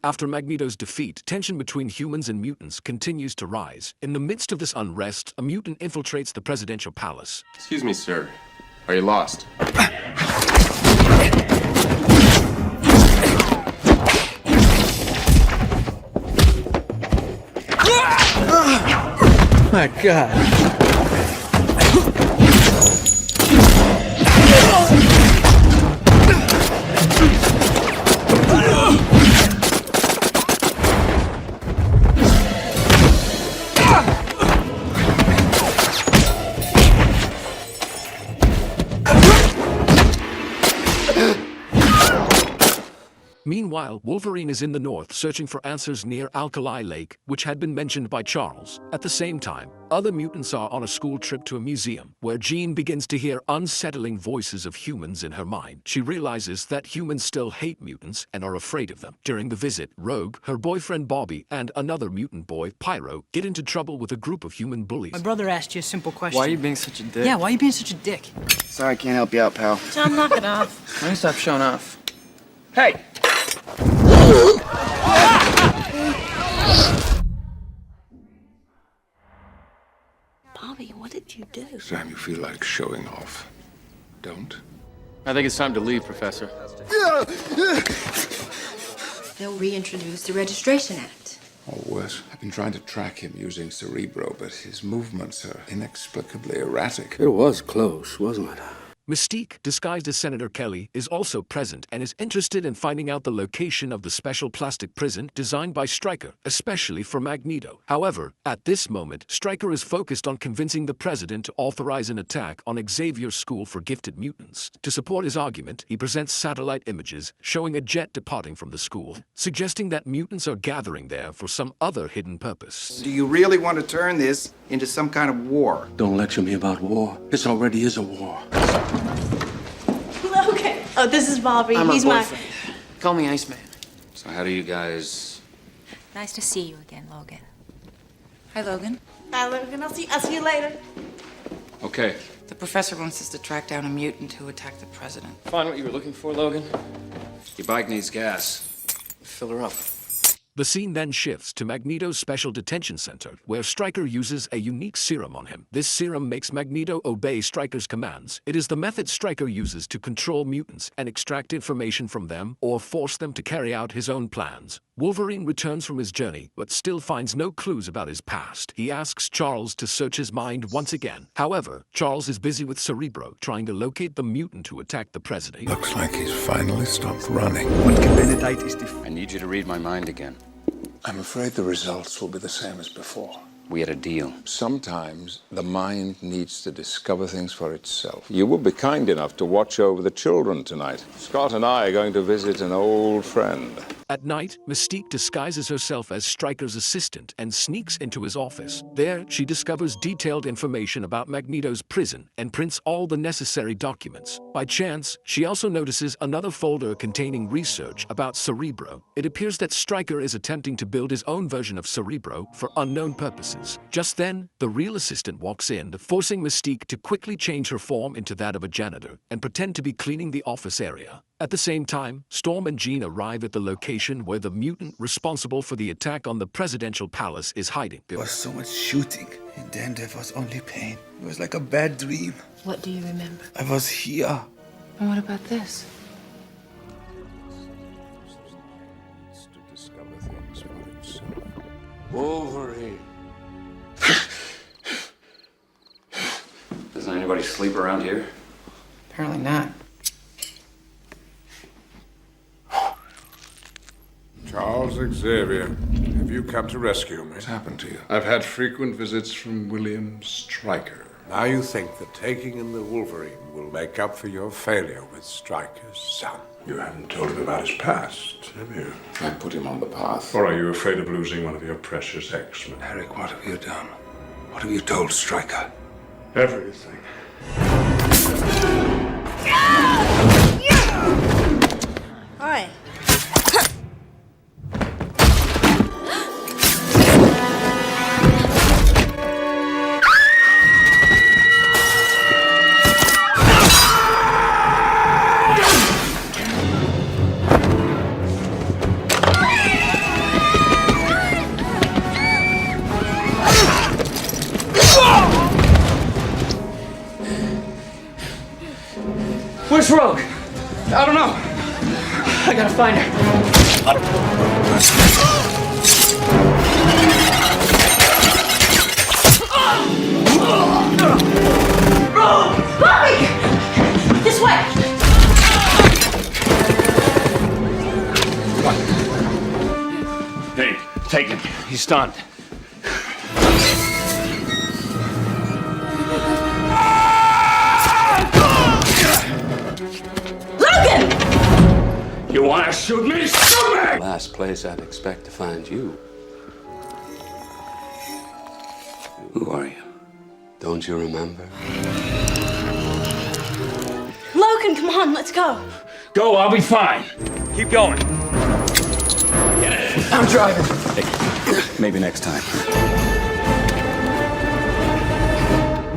After Magneto's defeat, tension between humans and mutants continues to rise. In the midst of this unrest, a mutant infiltrates the presidential palace. Excuse me, sir. Are you lost? My God. Meanwhile, Wolverine is in the north searching for answers near Alkali Lake, which had been mentioned by Charles. At the same time, other mutants are on a school trip to a museum, where Jean begins to hear unsettling voices of humans in her mind. She realizes that humans still hate mutants and are afraid of them. During the visit, Rogue, her boyfriend Bobby, and another mutant boy, Pyro, get into trouble with a group of human bullies. My brother asked you a simple question. Why are you being such a dick? Yeah, why are you being such a dick? Sorry, I can't help you out, pal. John, knock it off. Why don't you stop showing off? Hey! Bobby, what did you do? Sam, you feel like showing off. Don't. I think it's time to leave, Professor. They'll reintroduce the Registration Act. Or worse, I've been trying to track him using Cerebro, but his movements are inexplicably erratic. It was close, wasn't it? Mystique, disguised as Senator Kelly, is also present and is interested in finding out the location of the special plastic prison designed by Stryker, especially for Magneto. However, at this moment, Stryker is focused on convincing the president to authorize an attack on Xavier's school for gifted mutants. To support his argument, he presents satellite images showing a jet departing from the school, suggesting that mutants are gathering there for some other hidden purpose. Do you really want to turn this into some kind of war? Don't lecture me about war. This already is a war. Okay. Oh, this is Bobby. I'm He's her my... boyfriend. Call me Iceman. So how do you guys... Nice to see you again, Logan. Hi, Logan. Bye, Logan. I'll see you later. Okay. The professor wants us to track down a mutant who attacked the president. Find what you were looking for, Logan. Your bike needs gas. Fill her up. The scene then shifts to Magneto's special detention center, where Stryker uses a unique serum on him. This serum makes Magneto obey Stryker's commands. It is the method Stryker uses to control mutants and extract information from them or force them to carry out his own plans. Wolverine returns from his journey, but still finds no clues about his past. He asks Charles to search his mind once again. However, Charles is busy with Cerebro, trying to locate the mutant who attacked the president. Looks like he's finally stopped running. I need you to read my mind again. I'm afraid the results will be the same as before. We had a deal. Sometimes the mind needs to discover things for itself. You will be kind enough to watch over the children tonight. Scott and I are going to visit an old friend. At night, Mystique disguises herself as Stryker's assistant and sneaks into his office. There, she discovers detailed information about Magneto's prison and prints all the necessary documents. By chance, she also notices another folder containing research about Cerebro. It appears that Stryker is attempting to build his own version of Cerebro for unknown purposes. Just then, the real assistant walks in, forcing Mystique to quickly change her form into that of a janitor and pretend to be cleaning the office area. At the same time, Storm and Jean arrive at the location where the mutant responsible for the attack on the presidential palace is hiding. There was so much shooting, and then there was only pain. It was like a bad dream. What do you remember? I was here. And what about this? To discover things for itself. Wolverine. Doesn't anybody sleep around here? Apparently not. Charles Xavier, have you come to rescue me? What's happened to you? I've had frequent visits from William Stryker. Now you think that taking in the Wolverine will make up for your failure with Stryker's son. You haven't told him about his past, have you? I put him on the path. Or are you afraid of losing one of your precious X-Men? Eric, what have you done? What have you told Stryker? Everything. All right. Rogue? I don't know. I gotta find her. Bobby! This way! Hey, take him. He's stunned. Logan! You want to shoot me? Shoot me! Last place I'd expect to find you. Who are you? Don't you remember? Logan, come on, let's go. Go, I'll be fine. Keep going. I'm driving. Hey, maybe next time.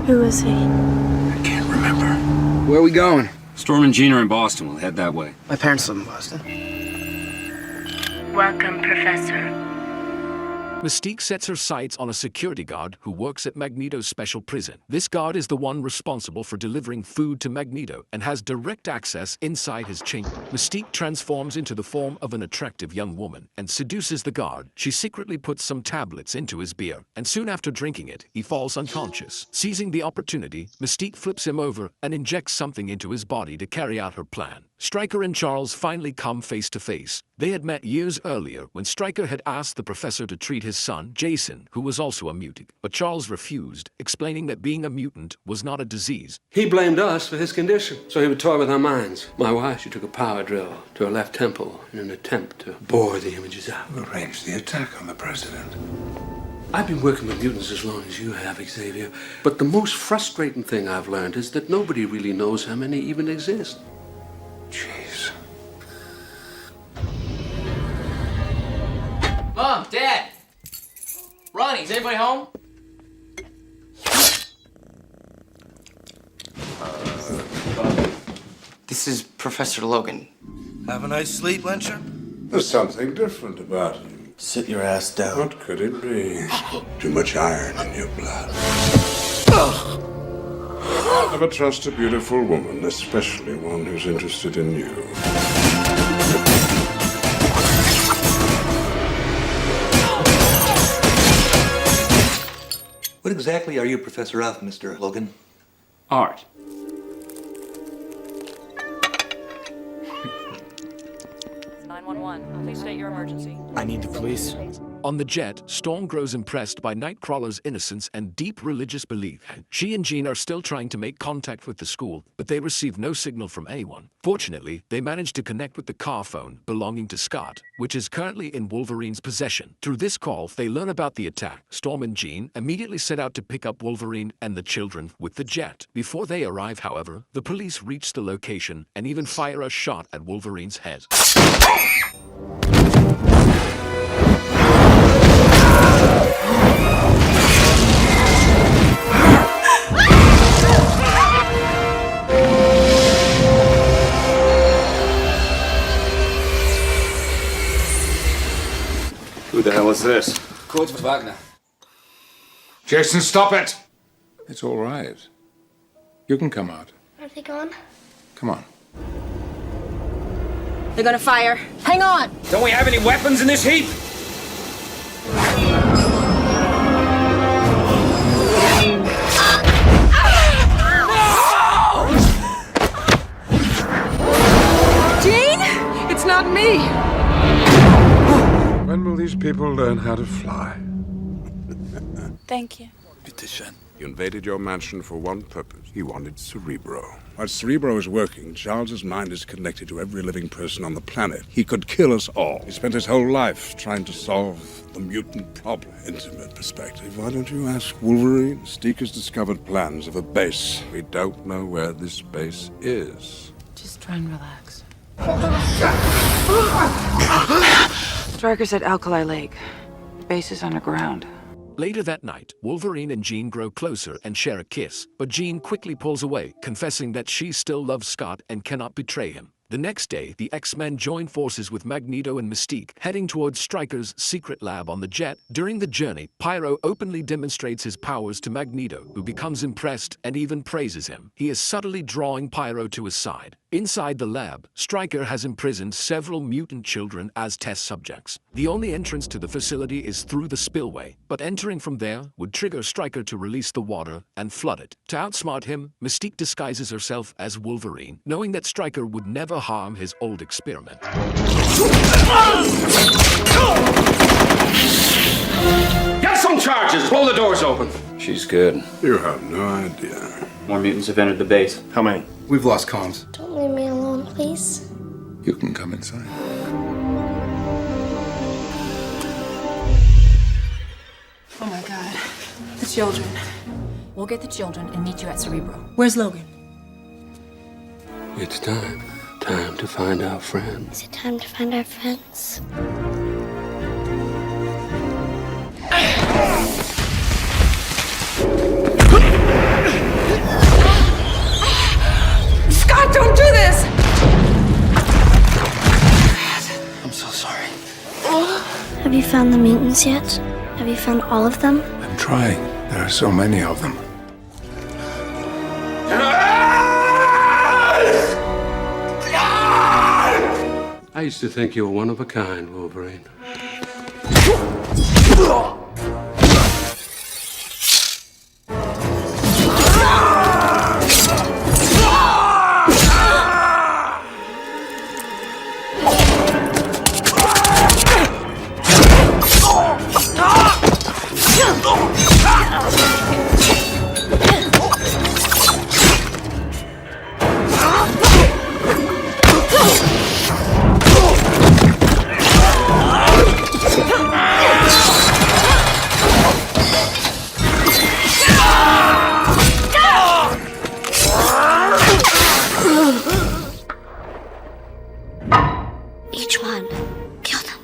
Who is he? I can't remember. Where are we going? Storm and Gene are in Boston. We'll head that way. My parents live in Boston. Welcome, Professor. Mystique sets her sights on a security guard who works at Magneto's special prison. This guard is the one responsible for delivering food to Magneto and has direct access inside his chamber. Mystique transforms into the form of an attractive young woman and seduces the guard. She secretly puts some tablets into his beer, and soon after drinking it, he falls unconscious. Seizing the opportunity, Mystique flips him over and injects something into his body to carry out her plan. Stryker and Charles finally come face to face. They had met years earlier when Stryker had asked the professor to treat his son, Jason, who was also a mutant. But Charles refused, explaining that being a mutant was not a disease. He blamed us for his condition, so he would toy with our minds. My wife, she took a power drill to her left temple in an attempt to bore the images out. Who arranged the attack on the president? I've been working with mutants as long as you have, Xavier. But the most frustrating thing I've learned is that nobody really knows how many even exist. Jeez. Mom, Dad! Ronnie, is anybody home? This is Professor Logan. Have a nice sleep, Lyncher? There's something different about him. Sit your ass down. What could it be? Too much iron in your blood. Never trust a beautiful woman, especially one who's interested in you. What exactly are you professor of, Mr. Logan? Art. 911. Please state your emergency. I need the police. On the jet, Storm grows impressed by Nightcrawler's innocence and deep religious belief. She and Jean are still trying to make contact with the school, but they receive no signal from anyone. Fortunately, they manage to connect with the car phone belonging to Scott, which is currently in Wolverine's possession. Through this call, they learn about the attack. Storm and Jean immediately set out to pick up Wolverine and the children with the jet. Before they arrive, however, the police reach the location and even fire a shot at Wolverine's head. Who the hell is this? Codes with Wagner. Jason, stop it! It's all right. You can come out. Are they gone? Come on. They're gonna fire. Hang on! Don't we have any weapons in this heap? Jean? It's not me! When will these people learn how to fly? Thank you. He invaded your mansion for one purpose. He wanted Cerebro. While Cerebro is working, Charles's mind is connected to every living person on the planet. He could kill us all. He spent his whole life trying to solve the mutant problem. Intimate perspective. Why don't you ask Wolverine? Mystique has discovered plans of a base. We don't know where this base is. Just try and relax. Stryker said Alkali Lake. Base is underground. Later that night, Wolverine and Jean grow closer and share a kiss, but Jean quickly pulls away, confessing that she still loves Scott and cannot betray him. The next day, the X-Men join forces with Magneto and Mystique, heading towards Stryker's secret lab on the jet. During the journey, Pyro openly demonstrates his powers to Magneto, who becomes impressed and even praises him. He is subtly drawing Pyro to his side. Inside the lab, Stryker has imprisoned several mutant children as test subjects. The only entrance to the facility is through the spillway, but entering from there would trigger Stryker to release the water and flood it. To outsmart him, Mystique disguises herself as Wolverine, knowing that Stryker would never harm his old experiment. Get some charges! Pull the doors open! She's good. You have no idea. More mutants have entered the base. How many? We've lost comms. Don't leave me alone, please. You can come inside. Oh my god. The children. We'll get the children and meet you at Cerebro. Where's Logan? It's time. Time to find our friends. Is it time to find our friends? Scott, don't do this! I'm so sorry. Have you found the mutants yet? Have you found all of them? I'm trying. There are so many of them. I used to think you were one of a kind, Wolverine. Each one. Kill them.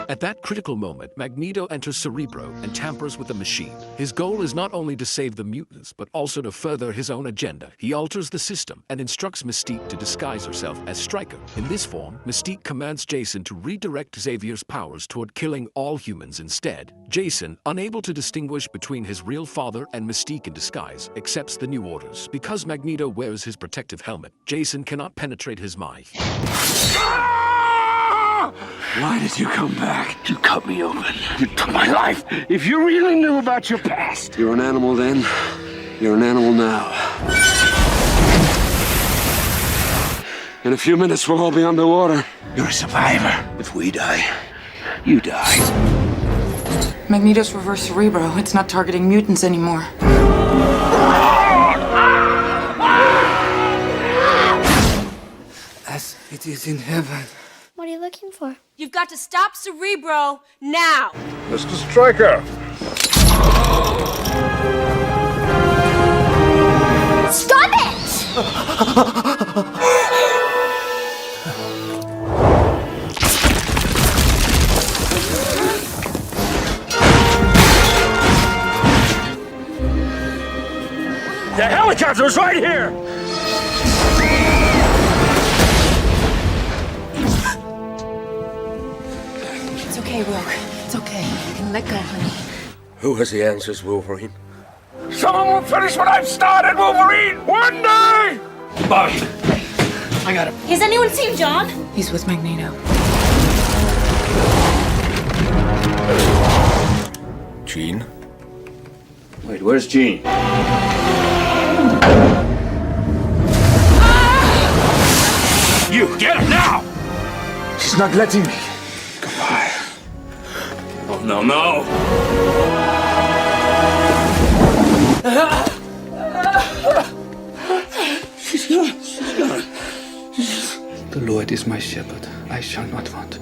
At that critical moment, Magneto enters Cerebro and tampers with the machine. His goal is not only to save the mutants, but also to further his own agenda. He alters the system and instructs Mystique to disguise herself as Stryker. In this form, Mystique commands Jason to redirect Xavier's powers toward killing all humans instead. Jason, unable to distinguish between his real father and Mystique in disguise, accepts the new orders. Because Magneto wears his protective helmet, Jason cannot penetrate his mind. Why did you come back? You cut me open. You took my life. If you really knew about your past. You're an animal then. You're an animal now. In a few minutes, we'll all be underwater. You're a survivor. If we die, you die. Magneto's reverse Cerebro. It's not targeting mutants anymore. As it is in heaven. What are you looking for? You've got to stop Cerebro now! Mr. Stryker! Stop it! The helicopter's right here! It's okay, Rogue. It's okay. You can let go, honey. Who has the answers, Wolverine? Someone will finish what I've started, Wolverine! One day! Bobby, I got him. Has anyone seen John? He's with Magneto. Jean? Wait, where's Jean? You, get him now! She's not letting me. Goodbye. Oh, no, no! She's gone. The Lord is my shepherd. I shall not want.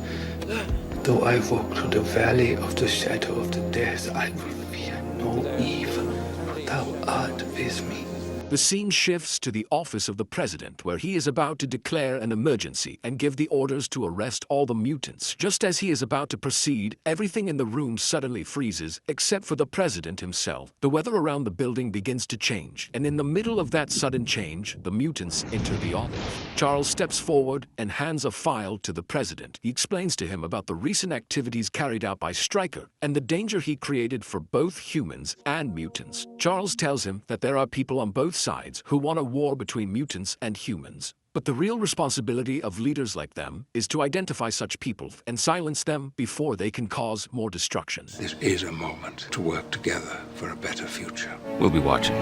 Though I walk through the valley of the shadow of the death, I will fear no evil, for thou art with me. The scene shifts to the office of the president, where he is about to declare an emergency and give the orders to arrest all the mutants. Just as he is about to proceed, everything in the room suddenly freezes, except for the president himself. The weather around the building begins to change, and in the middle of that sudden change, the mutants enter the office. Charles steps forward and hands a file to the president. He explains to him about the recent activities carried out by Stryker and the danger he created for both humans and mutants. Charles tells him that there are people on both sides who want a war between mutants and humans. But the real responsibility of leaders like them is to identify such people and silence them before they can cause more destruction. This is a moment to work together for a better future. We'll be watching.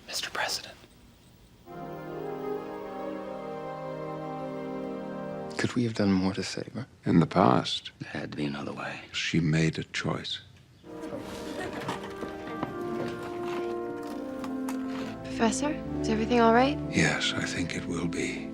Mr. President. Could we have done more to save her? In the past, There had to be another way. she made a choice. Professor, is everything all right? Yes, I think it will be.